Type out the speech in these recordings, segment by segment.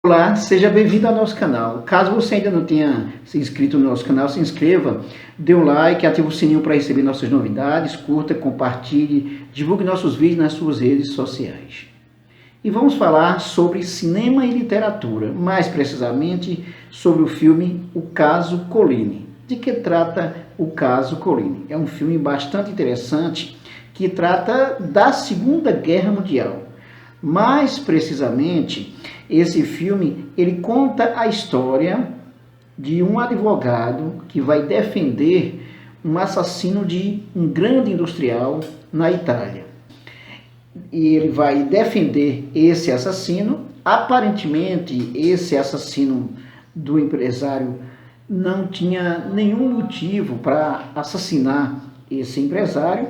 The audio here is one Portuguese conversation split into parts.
Olá, seja bem-vindo ao nosso canal. Caso você ainda não tenha se inscrito no nosso canal, se inscreva, dê um like, ative o sininho para receber nossas novidades, curta, compartilhe, divulgue nossos vídeos nas suas redes sociais. E vamos falar sobre cinema e literatura, mais precisamente sobre o filme O Caso Colline. De que trata O Caso Colline? É um filme bastante interessante que trata da Segunda Guerra Mundial. Mais precisamente, esse filme ele conta a história de um advogado que vai defender um assassino de um grande industrial na Itália. E ele vai defender esse assassino. Aparentemente, esse assassino do empresário não tinha nenhum motivo para assassinar esse empresário.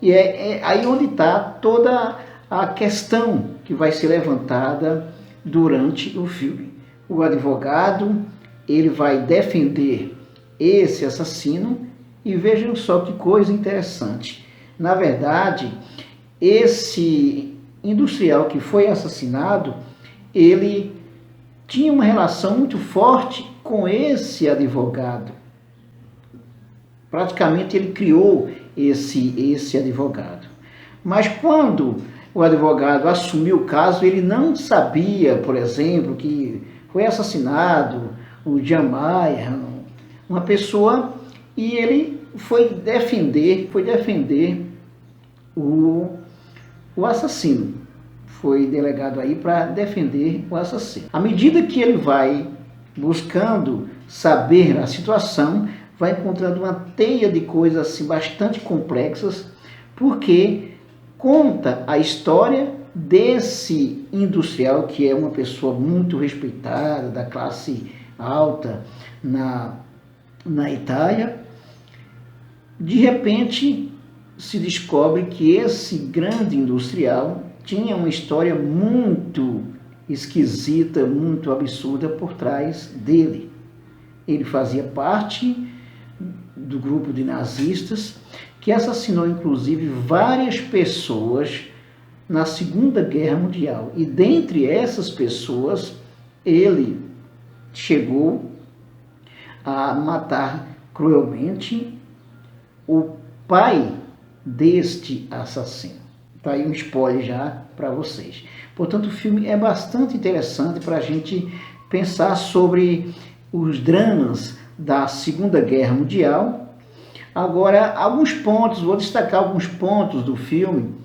E é aí onde está toda a questão que vai ser levantada durante o filme. O advogado, ele vai defender esse assassino e vejam só que coisa interessante. Na verdade, esse industrial que foi assassinado, ele tinha uma relação muito forte com esse advogado. Praticamente ele criou esse advogado. Mas quando o advogado assumiu o caso, ele não sabia, por exemplo, que foi assassinado o Jamal, uma pessoa, e ele foi defender o assassino. Foi delegado aí para defender o assassino. À medida que ele vai buscando saber a situação, vai encontrando uma teia de coisas assim, bastante complexas, porque conta a história desse industrial que é uma pessoa muito respeitada, da classe alta na Itália. De repente se descobre que esse grande industrial tinha uma história muito esquisita, muito absurda por trás dele. Ele fazia parte do grupo de nazistas que assassinou inclusive várias pessoas na Segunda Guerra Mundial. E dentre essas pessoas, ele chegou a matar cruelmente o pai deste assassino. Está aí um spoiler já para vocês. Portanto, o filme é bastante interessante para a gente pensar sobre os dramas da Segunda Guerra Mundial. Agora, vou destacar alguns pontos do filme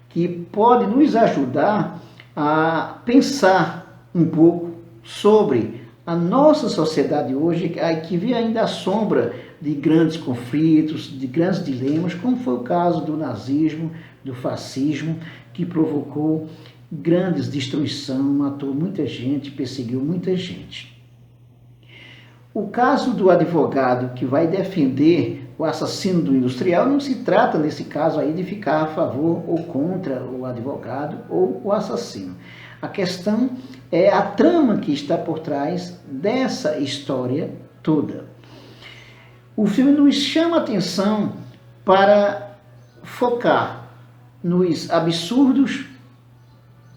que podem nos ajudar a pensar um pouco sobre a nossa sociedade hoje, que vive ainda à sombra de grandes conflitos, de grandes dilemas, como foi o caso do nazismo, do fascismo, que provocou grandes destruição, matou muita gente, perseguiu muita gente. O caso do advogado que vai defender o assassino do industrial não se trata, nesse caso aí, de ficar a favor ou contra o advogado ou o assassino. A questão é a trama que está por trás dessa história toda. O filme nos chama a atenção para focar nos absurdos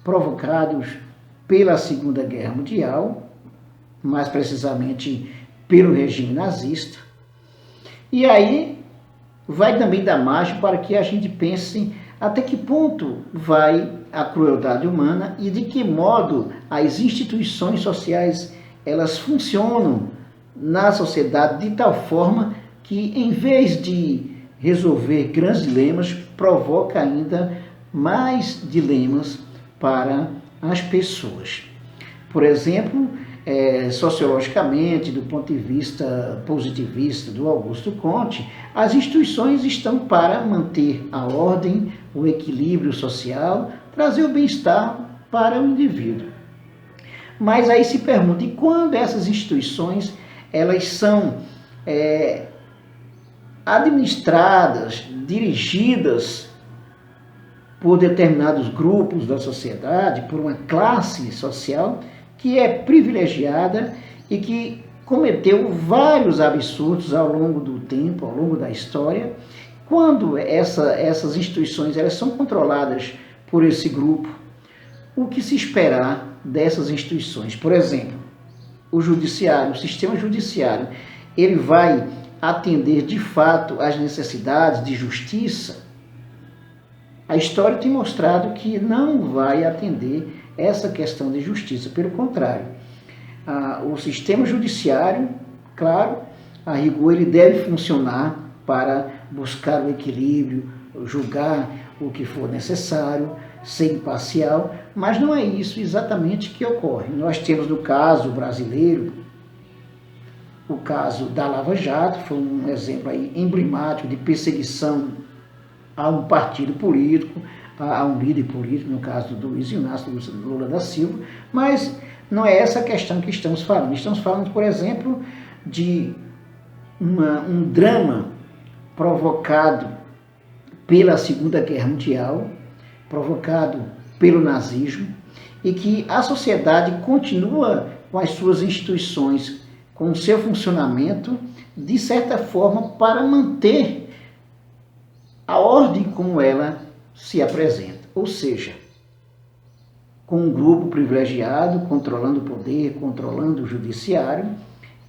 provocados pela Segunda Guerra Mundial, mais precisamente pelo regime nazista. E aí vai também dar margem para que a gente pense até que ponto vai a crueldade humana e de que modo as instituições sociais elas funcionam na sociedade de tal forma que, em vez de resolver grandes dilemas, provoca ainda mais dilemas para as pessoas. Por exemplo, sociologicamente, do ponto de vista positivista do Augusto Comte, as instituições estão para manter a ordem, o equilíbrio social, trazer o bem-estar para o indivíduo. Mas aí se pergunta, e quando essas instituições elas são administradas, dirigidas por determinados grupos da sociedade, por uma classe social que é privilegiada e que cometeu vários absurdos ao longo do tempo, ao longo da história. Quando essas instituições elas são controladas por esse grupo, o que se esperar dessas instituições? Por exemplo, o judiciário, o sistema judiciário, ele vai atender de fato às necessidades de justiça? A história tem mostrado que não vai atender essa questão de justiça. Pelo contrário, o sistema judiciário, claro, a rigor, ele deve funcionar para buscar o equilíbrio, julgar o que for necessário, ser imparcial, mas não é isso exatamente que ocorre. Nós temos no caso brasileiro, o caso da Lava Jato, foi um exemplo aí emblemático de perseguição a um partido político, a um líder político, no caso do Luiz Inácio Lula da Silva, mas não é essa a questão que estamos falando. Estamos falando, por exemplo, de um drama provocado pela Segunda Guerra Mundial, provocado pelo nazismo, e que a sociedade continua com as suas instituições, com o seu funcionamento, de certa forma, para manter a ordem como ela se apresenta. Ou seja, com um grupo privilegiado, controlando o poder, controlando o judiciário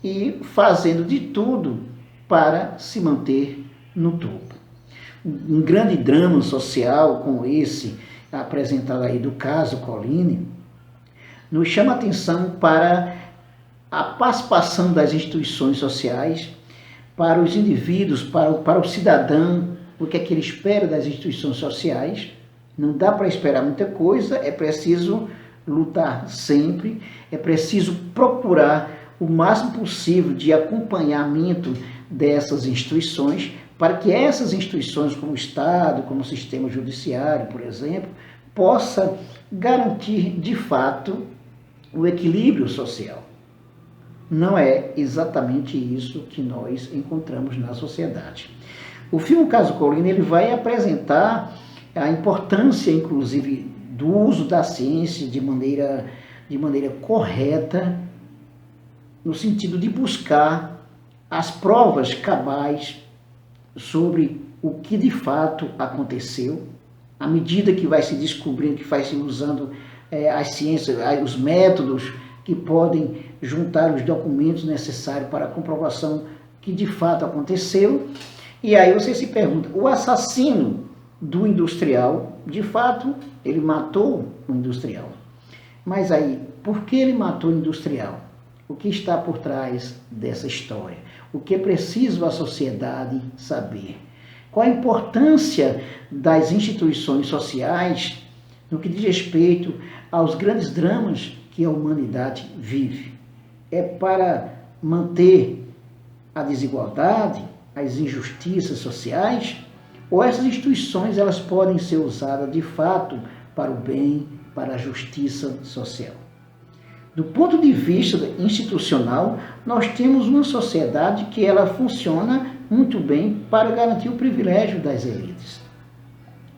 e fazendo de tudo para se manter no topo. Um grande drama social como esse apresentado aí do caso Colline nos chama a atenção para a participação das instituições sociais, para os indivíduos, para o cidadão, o que é que ele espera das instituições sociais. Não dá para esperar muita coisa, é preciso lutar sempre, é preciso procurar o máximo possível de acompanhamento dessas instituições, para que essas instituições, como o Estado, como o sistema judiciário, por exemplo, possa garantir de fato o equilíbrio social. Não é exatamente isso que nós encontramos na sociedade. O filme Caso Colline, ele vai apresentar a importância, inclusive, do uso da ciência de maneira correta, no sentido de buscar as provas cabais sobre o que de fato aconteceu, à medida que vai se descobrindo, que vai se usando as ciências, os métodos que podem juntar os documentos necessários para a comprovação que de fato aconteceu. E aí você se pergunta, o assassino do industrial, de fato, ele matou o industrial. Mas aí, por que ele matou o industrial? O que está por trás dessa história? O que é preciso a sociedade saber? Qual a importância das instituições sociais no que diz respeito aos grandes dramas que a humanidade vive? É para manter a desigualdade, as injustiças sociais? Ou essas instituições elas podem ser usadas de fato para o bem, para a justiça social? Do ponto de vista institucional, nós temos uma sociedade que ela funciona muito bem para garantir o privilégio das elites.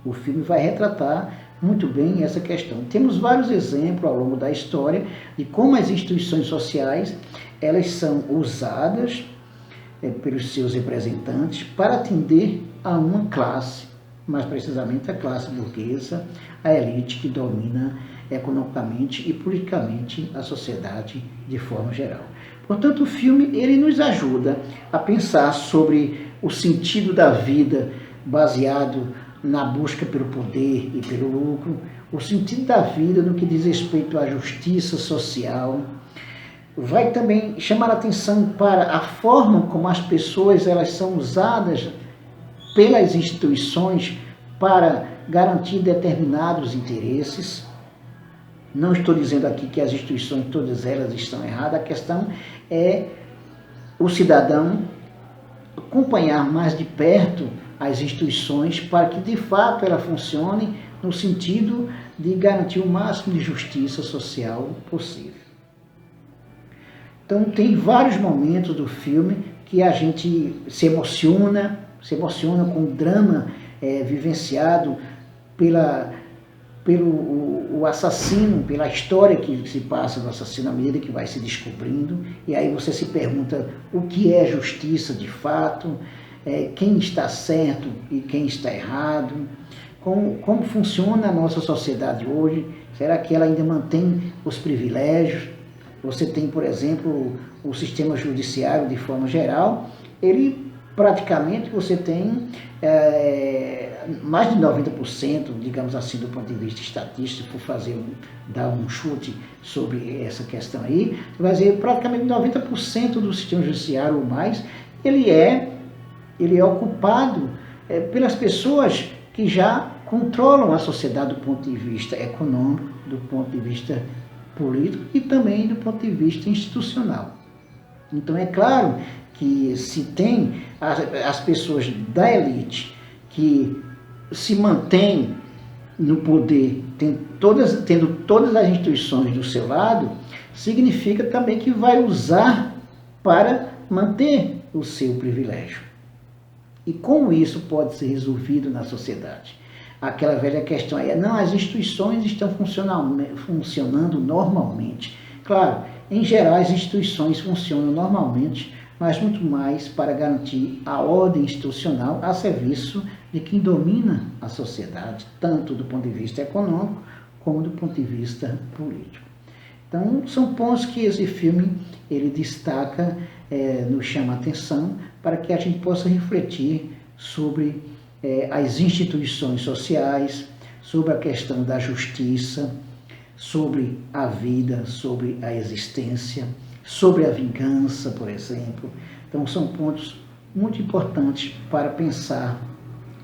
O filme vai retratar muito bem essa questão. Temos vários exemplos ao longo da história de como as instituições sociais elas são usadas pelos seus representantes para atender a uma classe, mais precisamente a classe burguesa, a elite que domina economicamente e politicamente a sociedade de forma geral. Portanto, o filme ele nos ajuda a pensar sobre o sentido da vida baseado na busca pelo poder e pelo lucro, o sentido da vida no que diz respeito à justiça social. Vai também chamar a atenção para a forma como as pessoas elas são usadas pelas instituições para garantir determinados interesses. Não estou dizendo aqui que as instituições, todas elas estão erradas, a questão é o cidadão acompanhar mais de perto as instituições para que de fato ela funcione no sentido de garantir o máximo de justiça social possível. Então tem vários momentos do filme que a gente se emociona com o drama vivenciado pelo assassino, pela história que se passa do assassino à medida que vai se descobrindo, e aí você se pergunta o que é justiça de fato, quem está certo e quem está errado, como funciona a nossa sociedade hoje, Será que ela ainda mantém os privilégios? Você tem, por exemplo, o sistema judiciário de forma geral, ele praticamente você tem mais de 90%, digamos assim, do ponto de vista estatístico, por dar um chute sobre essa questão aí, você vai dizer praticamente 90% do sistema judiciário ou mais, ele é ocupado pelas pessoas que já controlam a sociedade do ponto de vista econômico, do ponto de vista político e também do ponto de vista institucional. Então é claro que se tem as pessoas da elite que se mantêm no poder, tendo todas as instituições do seu lado, significa também que vai usar para manter o seu privilégio. E como isso pode ser resolvido na sociedade? Aquela velha questão aí, não, as instituições estão funcionando normalmente. Claro, em geral as instituições funcionam normalmente, mas muito mais para garantir a ordem institucional a serviço de quem domina a sociedade, tanto do ponto de vista econômico como do ponto de vista político. Então, são pontos que esse filme ele destaca, nos chama a atenção, para que a gente possa refletir sobre as instituições sociais, sobre a questão da justiça, sobre a vida, sobre a existência, sobre a vingança, por exemplo. Então, são pontos muito importantes para pensar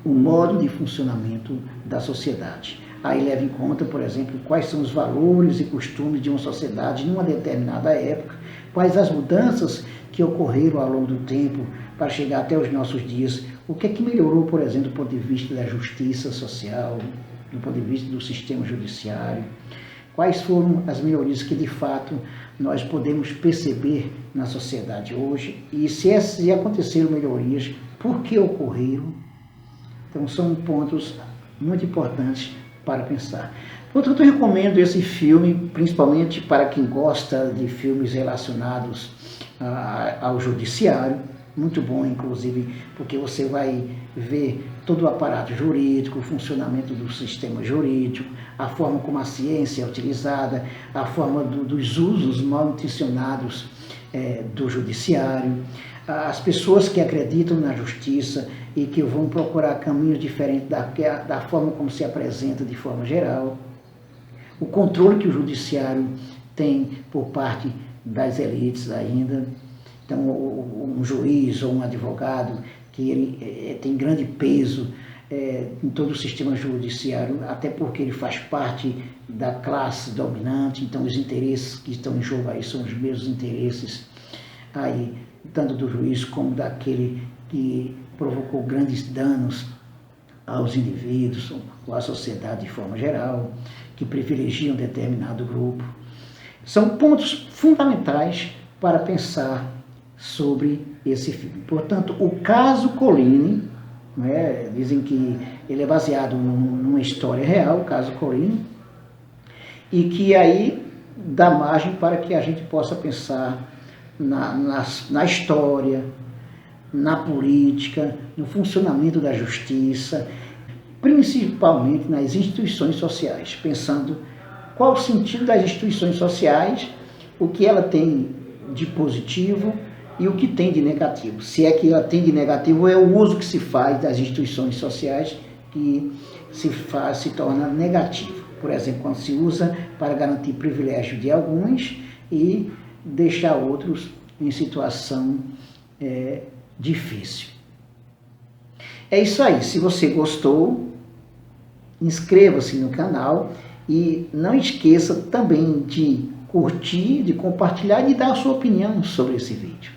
o modo de funcionamento da sociedade. Aí leva em conta, por exemplo, quais são os valores e costumes de uma sociedade em uma determinada época, quais as mudanças que ocorreram ao longo do tempo para chegar até os nossos dias, o que é que melhorou, por exemplo, do ponto de vista da justiça social, do ponto de vista do sistema judiciário, quais foram as melhorias que de fato nós podemos perceber na sociedade hoje e se aconteceram melhorias, por que ocorreram. Então são pontos muito importantes para pensar. Portanto, eu recomendo esse filme, principalmente para quem gosta de filmes relacionados ao judiciário, muito bom, inclusive, porque você vai ver todo o aparato jurídico, o funcionamento do sistema jurídico, a forma como a ciência é utilizada, a forma dos usos mal intencionados do judiciário, as pessoas que acreditam na justiça e que vão procurar caminhos diferentes da forma como se apresenta de forma geral, o controle que o judiciário tem por parte das elites ainda. Então, um juiz ou um advogado que ele tem grande peso em todo o sistema judiciário, até porque ele faz parte da classe dominante, então os interesses que estão em jogo aí são os mesmos interesses aí, tanto do juiz como daquele que provocou grandes danos aos indivíduos ou à sociedade de forma geral, que privilegiam determinado grupo. São pontos fundamentais para pensar sobre esse filme. Portanto, o caso Colline, dizem que ele é baseado numa história real, o caso Colline, e que aí dá margem para que a gente possa pensar na história, na política, no funcionamento da justiça, principalmente nas instituições sociais, pensando qual o sentido das instituições sociais, o que ela tem de positivo e o que tem de negativo. Se é que ela tem de negativo, é o uso que se faz das instituições sociais que se torna negativo. Por exemplo, quando se usa para garantir privilégio de alguns e deixar outros em situação difícil. É isso aí. Se você gostou, inscreva-se no canal e não esqueça também de curtir, de compartilhar e de dar a sua opinião sobre esse vídeo.